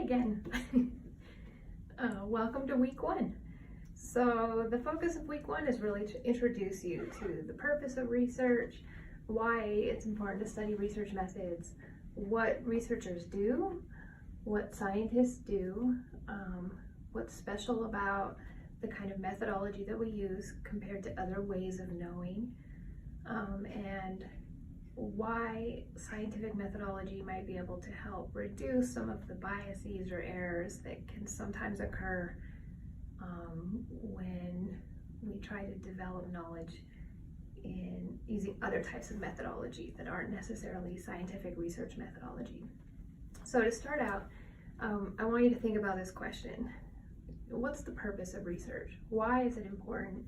again. Welcome to week 1. So the focus of week 1 is really to introduce you to the purpose of research, why it's important to study research methods, what researchers do, what scientists do, what's special about the kind of methodology that we use compared to other ways of knowing, and why scientific methodology might be able to help reduce some of the biases or errors that can sometimes occur when we try to develop knowledge in using other types of methodology that aren't necessarily scientific research methodology. So to start out, I want you to think about this question. What's the purpose of research? Why is it important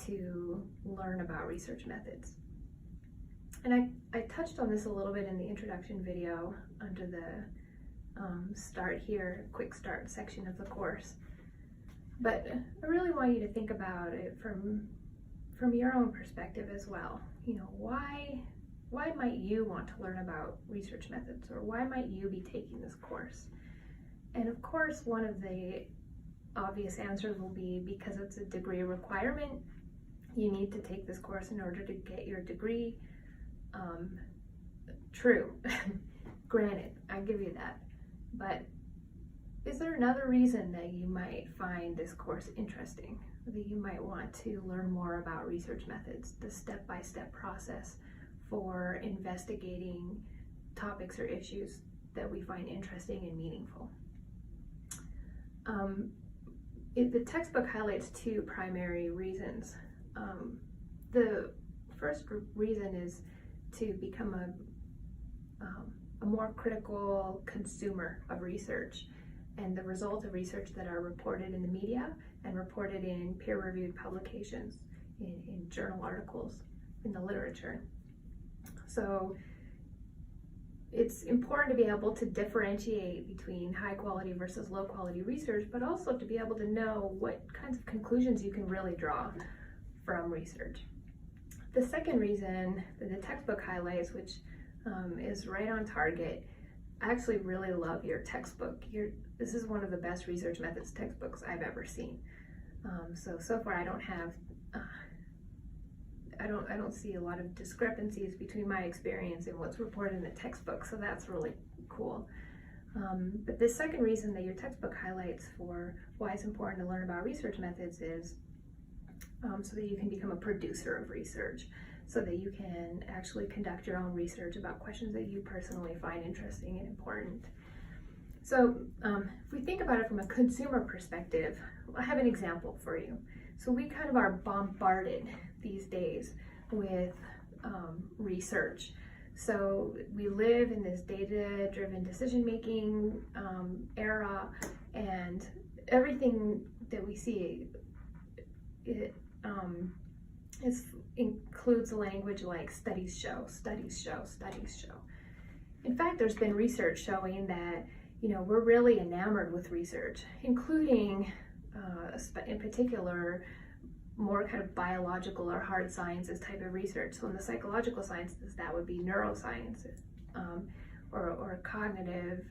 to learn about research methods? And I touched on this a little bit in the introduction video under the start here, quick start section of the course. But I really want you to think about it from your own perspective as well. You know, why might you want to learn about research methods, or why might you be taking this course? And of course, one of the obvious answers will be because it's a degree requirement. You need to take this course in order to get your degree. True, granted, I give you that. But is there another reason that you might find this course interesting, that you might want to learn more about research methods, the step-by-step process for investigating topics or issues that we find interesting and meaningful? The textbook highlights 2 primary reasons. The first reason is to become a more critical consumer of research and the results of research that are reported in the media and reported in peer-reviewed publications, in journal articles, in the literature. So it's important to be able to differentiate between high quality versus low quality research, but also to be able to know what kinds of conclusions you can really draw from research. The second reason that the textbook highlights, which is right on target, I actually really love your textbook. This is one of the best research methods textbooks I've ever seen. So far I don't have, I don't see a lot of discrepancies between my experience and what's reported in the textbook, so that's really cool. But the second reason that your textbook highlights for why it's important to learn about research methods is so that you can become a producer of research, so that you can actually conduct your own research about questions that you personally find interesting and important. So if we think about it from a consumer perspective, I have an example for you. So we kind of are bombarded these days with research. So we live in this data-driven decision-making era, and everything that we see, it includes language like studies show, studies show, studies show. In fact, there's been research showing that, you know, we're really enamored with research, including in particular more kind of biological or hard sciences type of research. So in the psychological sciences, that would be neuroscience or cognitive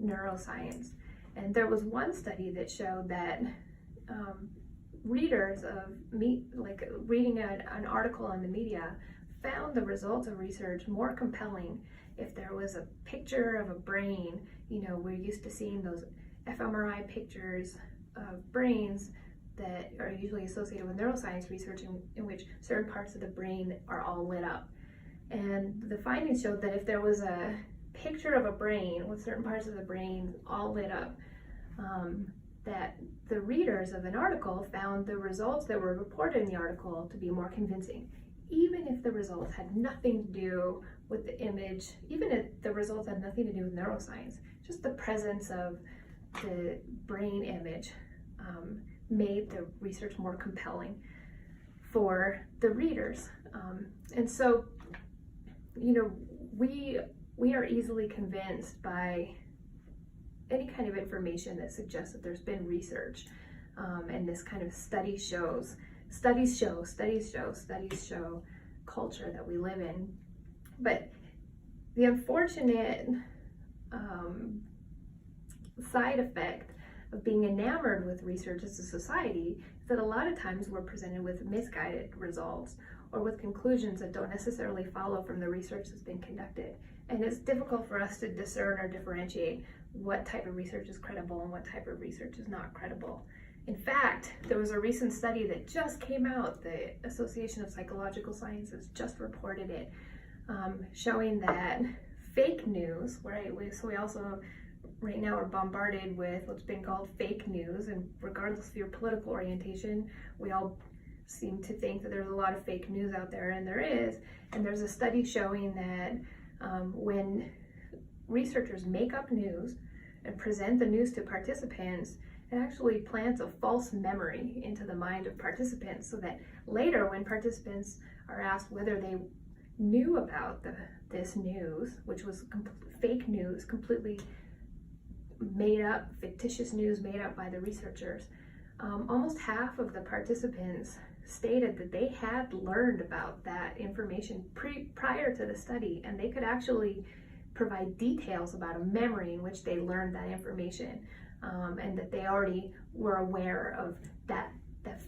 neuroscience. And there was one study that showed that readers of reading an article in the media found the results of research more compelling if there was a picture of a brain. You know, we're used to seeing those fMRI pictures of brains that are usually associated with neuroscience research, in which certain parts of the brain are all lit up. And the findings showed that if there was a picture of a brain with certain parts of the brain all lit up, that the readers of an article found the results that were reported in the article to be more convincing, even if the results had nothing to do with the image, even if the results had nothing to do with neuroscience. Just the presence of the brain image made the research more compelling for the readers. And so, you know, we are easily convinced by any kind of information that suggests that there's been research, and this kind of studies show culture that we live in. But the unfortunate side effect of being enamored with research as a society is that a lot of times we're presented with misguided results or with conclusions that don't necessarily follow from the research that's been conducted. And it's difficult for us to discern or differentiate what type of research is credible and what type of research is not credible. In fact, there was a recent study that just came out, the Association of Psychological Sciences just reported it, showing that fake news, right? So we also right now are bombarded with what's been called fake news, and regardless of your political orientation, we all seem to think that there's a lot of fake news out there, and there is. And there's a study showing that when researchers make up news and present the news to participants, it actually plants a false memory into the mind of participants, so that later when participants are asked whether they knew about this news, which was fake news, completely made up, fictitious news made up by the researchers, almost half of the participants stated that they had learned about that information prior to the study, and they could actually provide details about a memory in which they learned that information, and that they already were aware of that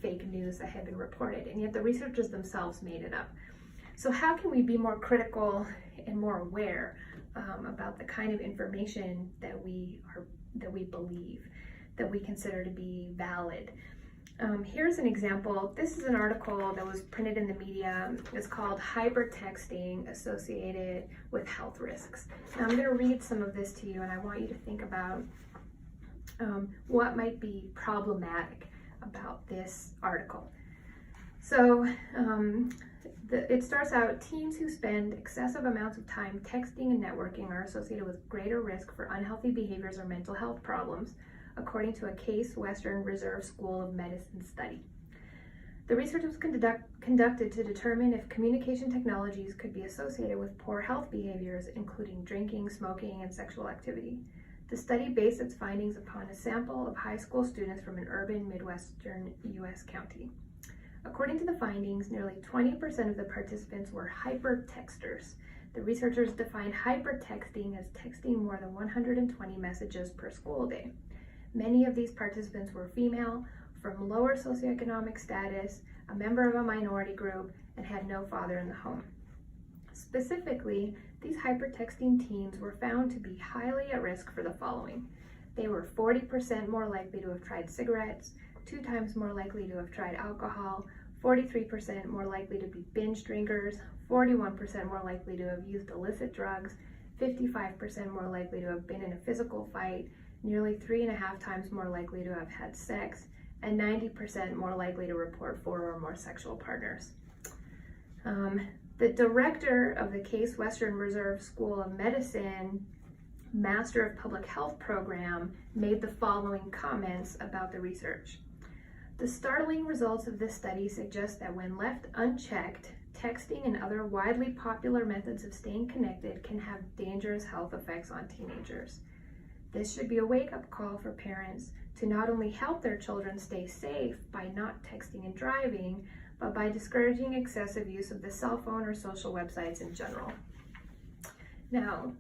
fake news that had been reported, and yet the researchers themselves made it up. So how can we be more critical and more aware about the kind of information that we believe, that we consider to be valid? Here's an example. This is an article that was printed in the media. It's called Hypertexting Associated with Health Risks. Now I'm going to read some of this to you, and I want you to think about what might be problematic about this article. So it starts out, teens who spend excessive amounts of time texting and networking are associated with greater risk for unhealthy behaviors or mental health problems, according to a Case Western Reserve School of Medicine study. The research was conducted to determine if communication technologies could be associated with poor health behaviors, including drinking, smoking, and sexual activity. The study based its findings upon a sample of high school students from an urban Midwestern U.S. county. According to the findings, nearly 20% of the participants were hypertexters. The researchers defined hypertexting as texting more than 120 messages per school day. Many of these participants were female, from lower socioeconomic status, a member of a minority group, and had no father in the home. Specifically, these hypertexting teens were found to be highly at risk for the following. They were 40% more likely to have tried cigarettes, 2 times more likely to have tried alcohol, 43% more likely to be binge drinkers, 41% more likely to have used illicit drugs, 55% more likely to have been in a physical fight, nearly 3.5 times more likely to have had sex, and 90% more likely to report 4 or more sexual partners. The director of the Case Western Reserve School of Medicine Master of Public Health program made the following comments about the research. The startling results of this study suggest that when left unchecked, texting and other widely popular methods of staying connected can have dangerous health effects on teenagers. This should be a wake-up call for parents to not only help their children stay safe by not texting and driving, but by discouraging excessive use of the cell phone or social websites in general. Now,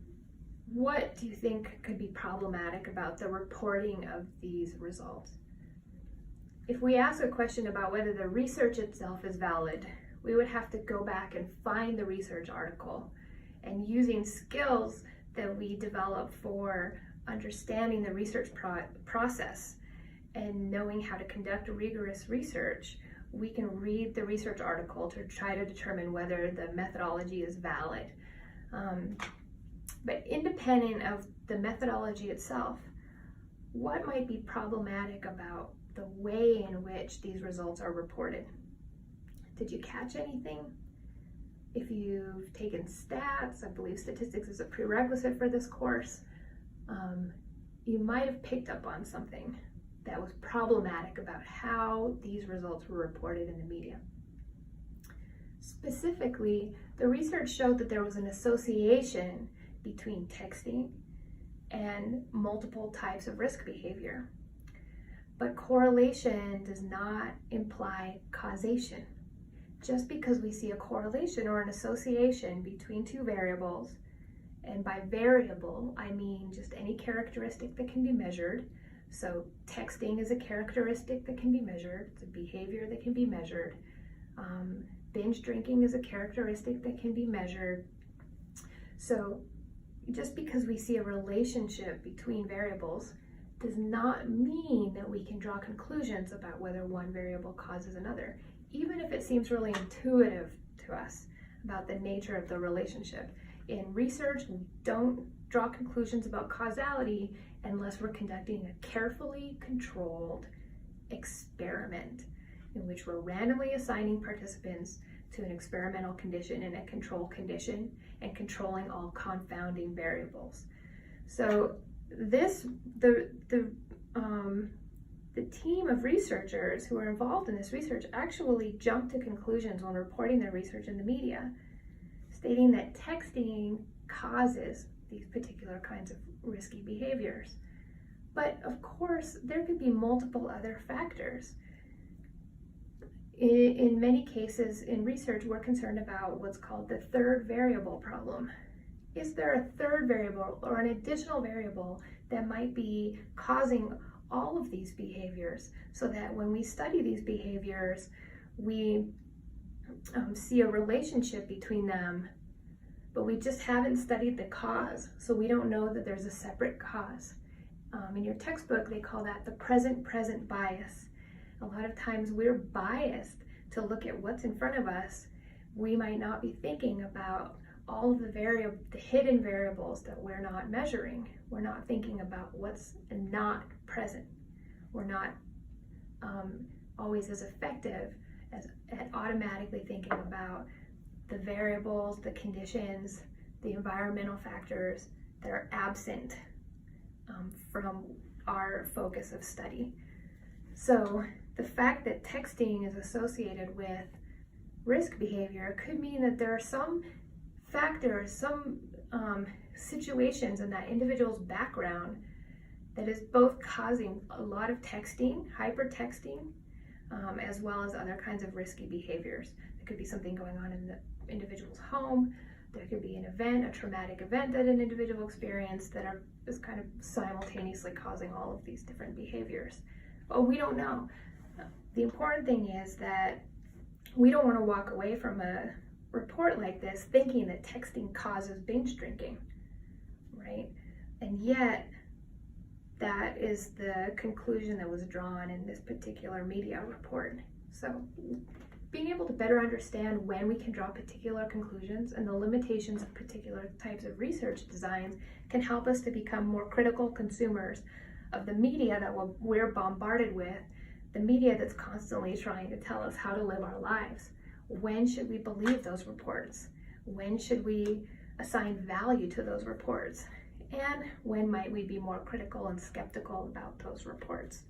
what do you think could be problematic about the reporting of these results? If we ask a question about whether the research itself is valid, we would have to go back and find the research article, and using skills that we develop for understanding the research process and knowing how to conduct rigorous research, we can read the research article to try to determine whether the methodology is valid. But independent of the methodology itself, what might be problematic about the way in which these results are reported? Did you catch anything? If you've taken stats, I believe statistics is a prerequisite for this course, you might have picked up on something that was problematic about how these results were reported in the media. Specifically, the research showed that there was an association between texting and multiple types of risk behavior. But correlation does not imply causation. Just because we see a correlation or an association between 2 variables, And by variable, I mean just any characteristic that can be measured. So texting is a characteristic that can be measured. It's a behavior that can be measured. Binge drinking is a characteristic that can be measured. So just because we see a relationship between variables does not mean that we can draw conclusions about whether one variable causes another, even if it seems really intuitive to us about the nature of the relationship. In research, we don't draw conclusions about causality unless we're conducting a carefully controlled experiment in which we're randomly assigning participants to an experimental condition and a control condition and controlling all confounding variables. So the team of researchers who are involved in this research actually jumped to conclusions when reporting their research in the media, stating that texting causes these particular kinds of risky behaviors. But of course, there could be multiple other factors. In many cases in research, we're concerned about what's called the third variable problem. Is there a third variable or an additional variable that might be causing all of these behaviors, so that when we study these behaviors, we see a relationship between them, but we just haven't studied the cause, so we don't know that there's a separate cause. In your textbook, they call that the present bias. A lot of times we're biased to look at what's in front of us. We might not be thinking about all of the hidden variables that we're not measuring. We're not thinking about what's not present. We're not always as effective at automatically thinking about the variables, the conditions, the environmental factors that are absent from our focus of study. So the fact that texting is associated with risk behavior could mean that there are some factors, some situations in that individual's background that is both causing a lot of texting, hypertexting, as well as other kinds of risky behaviors. There could be something going on in the individual's home. There could be an event, a traumatic event that an individual experienced that is kind of simultaneously causing all of these different behaviors. But we don't know. The important thing is that we don't want to walk away from a report like this thinking that texting causes binge drinking, right? And yet, that is the conclusion that was drawn in this particular media report. So being able to better understand when we can draw particular conclusions and the limitations of particular types of research designs can help us to become more critical consumers of the media that we're bombarded with, the media that's constantly trying to tell us how to live our lives. When should we believe those reports? When should we assign value to those reports? And when might we be more critical and skeptical about those reports?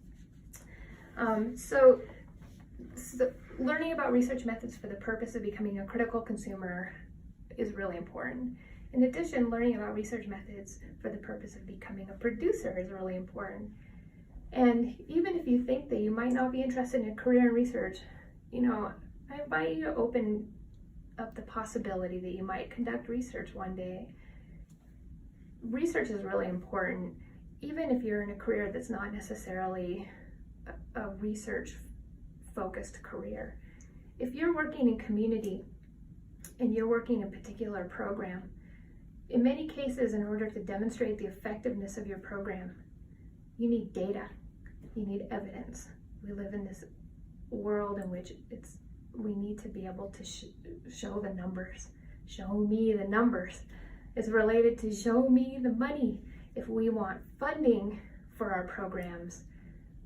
So learning about research methods for the purpose of becoming a critical consumer is really important. In addition, learning about research methods for the purpose of becoming a producer is really important. And even if you think that you might not be interested in a career in research, I invite you to open up the possibility that you might conduct research one day. Research is really important, even if you're in a career that's not necessarily a research-focused career. If you're working in community and you're working in a particular program, in many cases, in order to demonstrate the effectiveness of your program, you need data, you need evidence. We live in this world in which we need to be able to show the numbers. Show me the numbers. It's related to show me the money. If we want funding for our programs,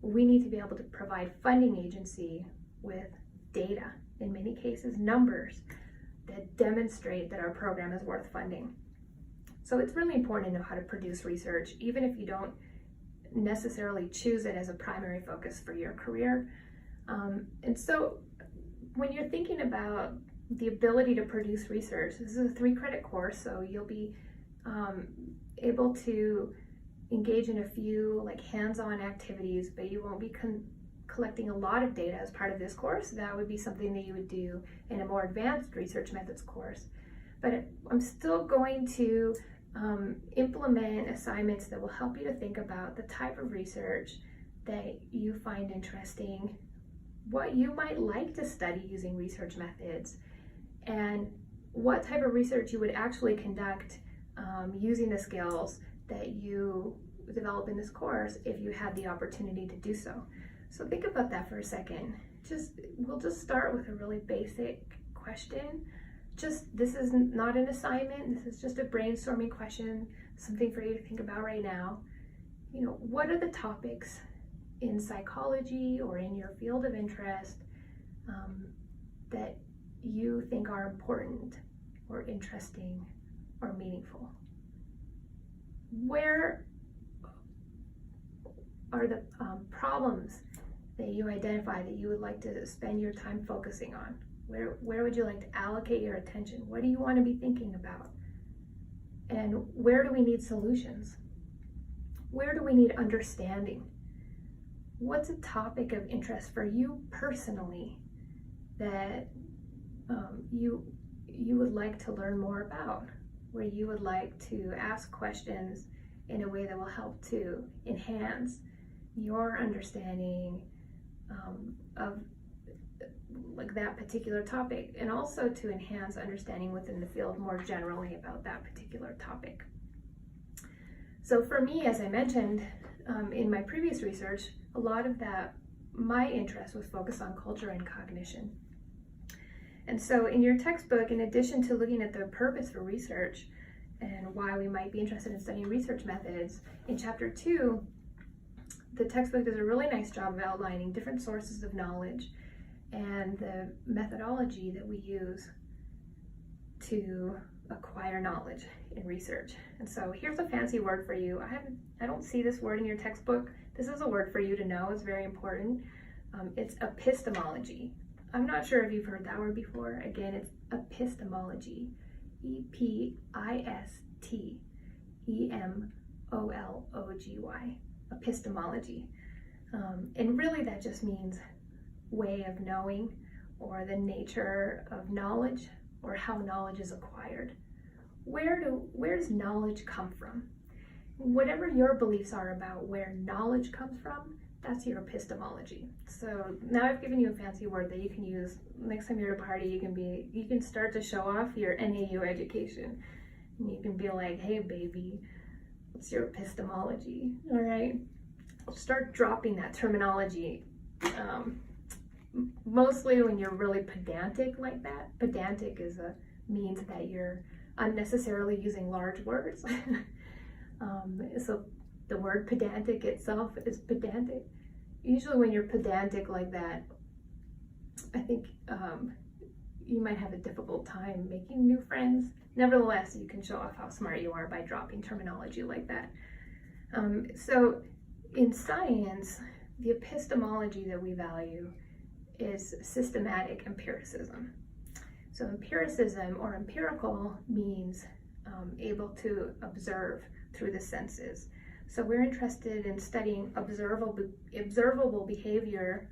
we need to be able to provide funding agency with data, in many cases numbers, that demonstrate that our program is worth funding. So it's really important to know how to produce research, even if you don't necessarily choose it as a primary focus for your career. And so when you're thinking about the ability to produce research, this is a 3-credit course, so you'll be able to engage in a few hands-on activities, but you won't be collecting a lot of data as part of this course. That would be something that you would do in a more advanced research methods course. But I'm still going to implement assignments that will help you to think about the type of research that you find interesting, what you might like to study using research methods, and what type of research you would actually conduct using the skills that you develop in this course if you had the opportunity to do so. So think about that for a second. We'll just start with a really basic question. This is not an assignment, this is just a brainstorming question, something for you to think about right now. What are the topics in psychology or in your field of interest that you think are important or interesting or meaningful? Where are the problems that you identify that you would like to spend your time focusing on? Where would you like to allocate your attention? What do you want to be thinking about? And where do we need solutions? Where do we need understanding? What's a topic of interest for you personally that you would like to learn more about, where you would like to ask questions in a way that will help to enhance your understanding of that particular topic, and also to enhance understanding within the field more generally about that particular topic. So for me, as I mentioned in my previous research, a lot of my interest was focused on culture and cognition. And so in your textbook, in addition to looking at the purpose for research and why we might be interested in studying research methods, in chapter 2, the textbook does a really nice job of outlining different sources of knowledge and the methodology that we use to acquire knowledge in research. And so here's a fancy word for you. I don't see this word in your textbook. This is a word for you to know. It's very important. It's epistemology. I'm not sure if you've heard that word before. Again, it's epistemology. E-P-I-S-T-E-M-O-L-O-G-Y. Epistemology. And really that just means way of knowing, or the nature of knowledge, or how knowledge is acquired. Where does knowledge come from? Whatever your beliefs are about where knowledge comes from, that's your epistemology. So now I've given you a fancy word that you can use next time you're at a party. You can start to show off your NAU education. And you can be like, hey baby, what's your epistemology? All right, start dropping that terminology. Mostly when you're really pedantic like that. Pedantic means that you're unnecessarily using large words. So the word pedantic itself is pedantic. Usually when you're pedantic like that, I think you might have a difficult time making new friends. Nevertheless, you can show off how smart you are by dropping terminology like that. So in science, the epistemology that we value is systematic empiricism. So empiricism, or empirical, means able to observe through the senses. So we're interested in studying observable behavior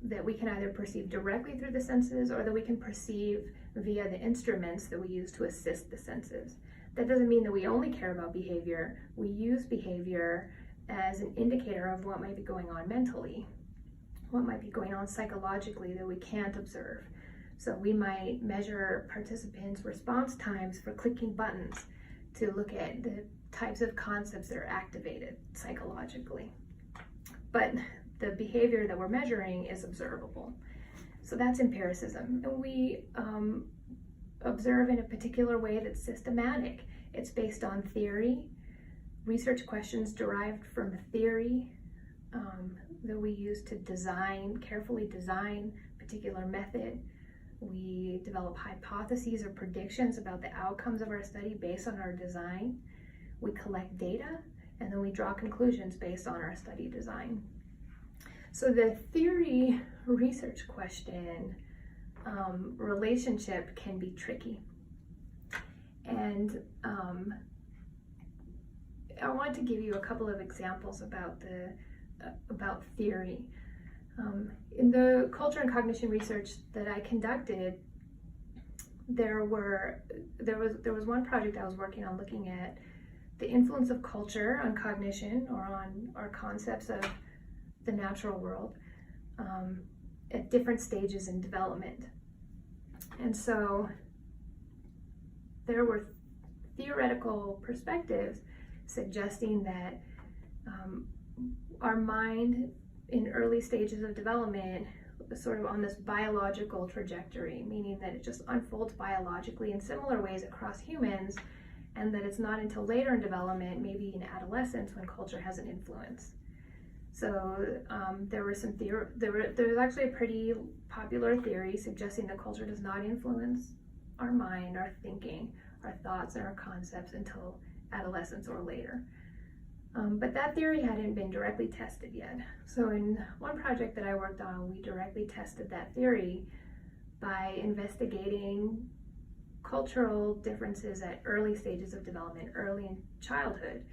that we can either perceive directly through the senses, or that we can perceive via the instruments that we use to assist the senses. That doesn't mean that we only care about behavior. We use behavior as an indicator of what might be going on mentally, what might be going on psychologically that we can't observe. So we might measure participants' response times for clicking buttons to look at the types of concepts that are activated psychologically. But the behavior that we're measuring is observable. So that's empiricism. And we observe in a particular way that's systematic. It's based on theory, research questions derived from theory that we use to carefully design a particular method. We develop hypotheses or predictions about the outcomes of our study based on our design. We collect data, and then we draw conclusions based on our study design. So the theory research question relationship can be tricky. And I want to give you a couple of examples about theory. In the culture and cognition research that I conducted, there was one project I was working on looking at the influence of culture on cognition or on our concepts of the natural world at different stages in development. And so there were theoretical perspectives suggesting that our mind in early stages of development is sort of on this biological trajectory, meaning that it just unfolds biologically in similar ways across humans, and that it's not until later in development, maybe in adolescence, when culture has an influence. So there was actually a pretty popular theory suggesting that culture does not influence our mind, our thinking, our thoughts, and our concepts until adolescence or later. But that theory hadn't been directly tested yet. So in one project that I worked on, we directly tested that theory by investigating cultural differences at early stages of development, early in childhood,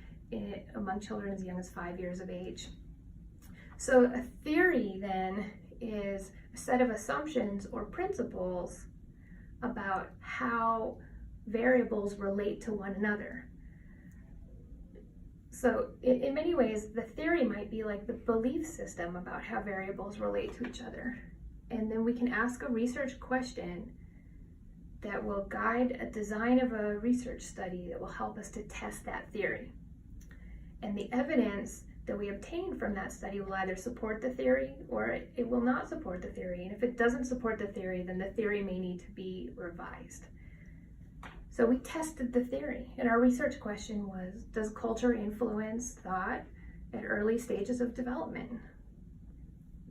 among children as young as 5 years of age. So a theory then is a set of assumptions or principles about how variables relate to one another. So in many ways, the theory might be like the belief system about how variables relate to each other. And then we can ask a research question that will guide a design of a research study that will help us to test that theory. And the evidence that we obtain from that study will either support the theory or it will not support the theory. And if it doesn't support the theory, then the theory may need to be revised. So we tested the theory, and our research question was, does culture influence thought at early stages of development?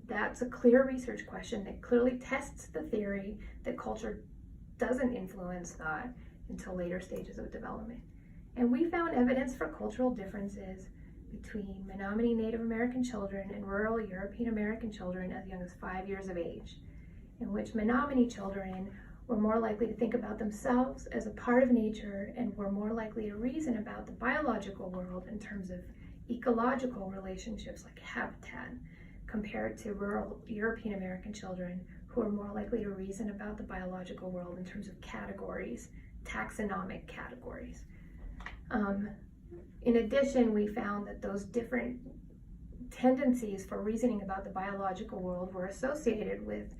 That's a clear research question that clearly tests the theory that culture doesn't influence thought until later stages of development. And we found evidence for cultural differences between Menominee Native American children and rural European American children as young as 5 years of age, in which Menominee children were more likely to think about themselves as a part of nature and were more likely to reason about the biological world in terms of ecological relationships like habitat, compared to rural European American children who are more likely to reason about the biological world in terms of categories, taxonomic categories. In addition, we found that those different tendencies for reasoning about the biological world were associated with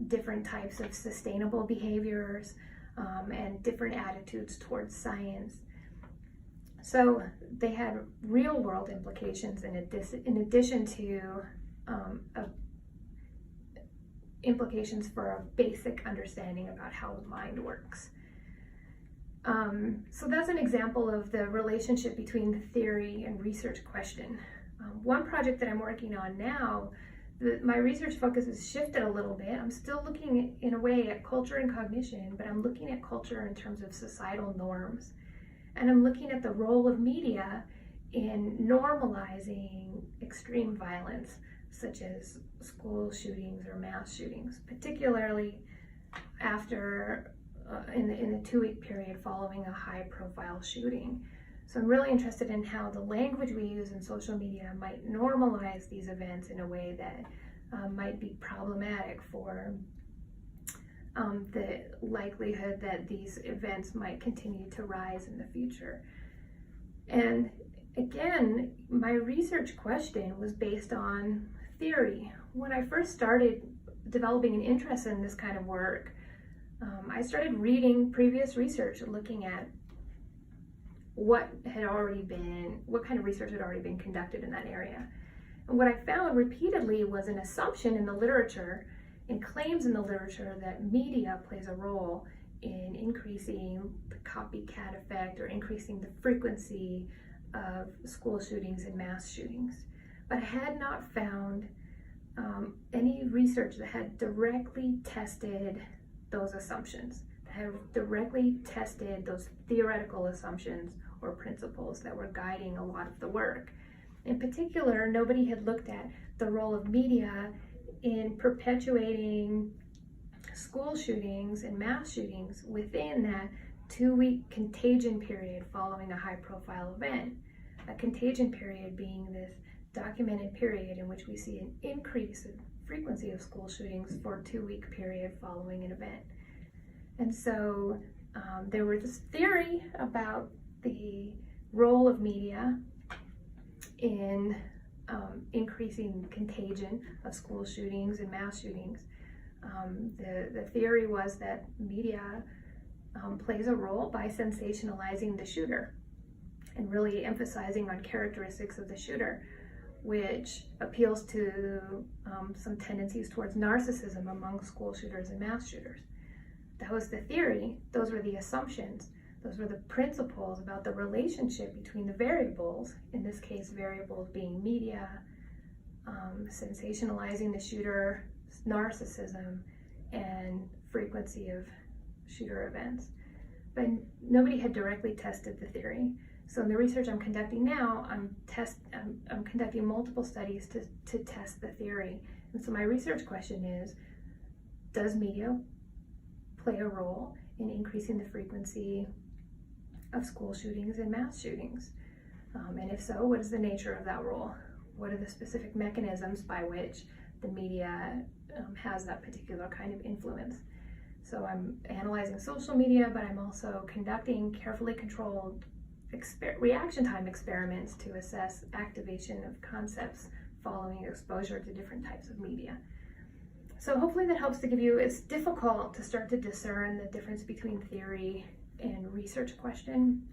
different types of sustainable behaviors and different attitudes towards science. So they had real world implications in addition to implications for a basic understanding about how the mind works. So that's an example of the relationship between the theory and research question. One project that I'm working on now, my research focus has shifted a little bit. I'm still looking in a way at culture and cognition, but I'm looking at culture in terms of societal norms. And I'm looking at the role of media in normalizing extreme violence, such as school shootings or mass shootings, particularly after in the 2-week period following a high-profile shooting. So I'm really interested in how the language we use in social media might normalize these events in a way that might be problematic for the likelihood that these events might continue to rise in the future. And again, my research question was based on theory. When I first started developing an interest in this kind of work, I started reading previous research looking at what kind of research had already been conducted in that area. And what I found repeatedly was an assumption in the literature, in claims in the literature, that media plays a role in increasing the copycat effect or increasing the frequency of school shootings and mass shootings. But I had not found any research that had directly tested those assumptions, that had directly tested those theoretical assumptions or principles that were guiding a lot of the work. In particular, nobody had looked at the role of media in perpetuating school shootings and mass shootings within that 2-week contagion period following a high-profile event. A contagion period being this documented period in which we see an increase in frequency of school shootings for a 2-week period following an event. And so there was this theory about the role of media in increasing contagion of school shootings and mass shootings. The theory was that media plays a role by sensationalizing the shooter and really emphasizing on characteristics of the shooter, which appeals to some tendencies towards narcissism among school shooters and mass shooters. That was the theory. Those were the assumptions. Those were the principles about the relationship between the variables, in this case variables being media, sensationalizing the shooter, narcissism, and frequency of shooter events. But nobody had directly tested the theory. So in the research I'm conducting now, I'm conducting multiple studies to test the theory. And so my research question is, does media play a role in increasing the frequency of school shootings and mass shootings? And if so, what is the nature of that role? What are the specific mechanisms by which the media has that particular kind of influence? So I'm analyzing social media, but I'm also conducting carefully controlled reaction time experiments to assess activation of concepts following exposure to different types of media. So hopefully that helps to give you, it's difficult to start to discern the difference between theory and research question.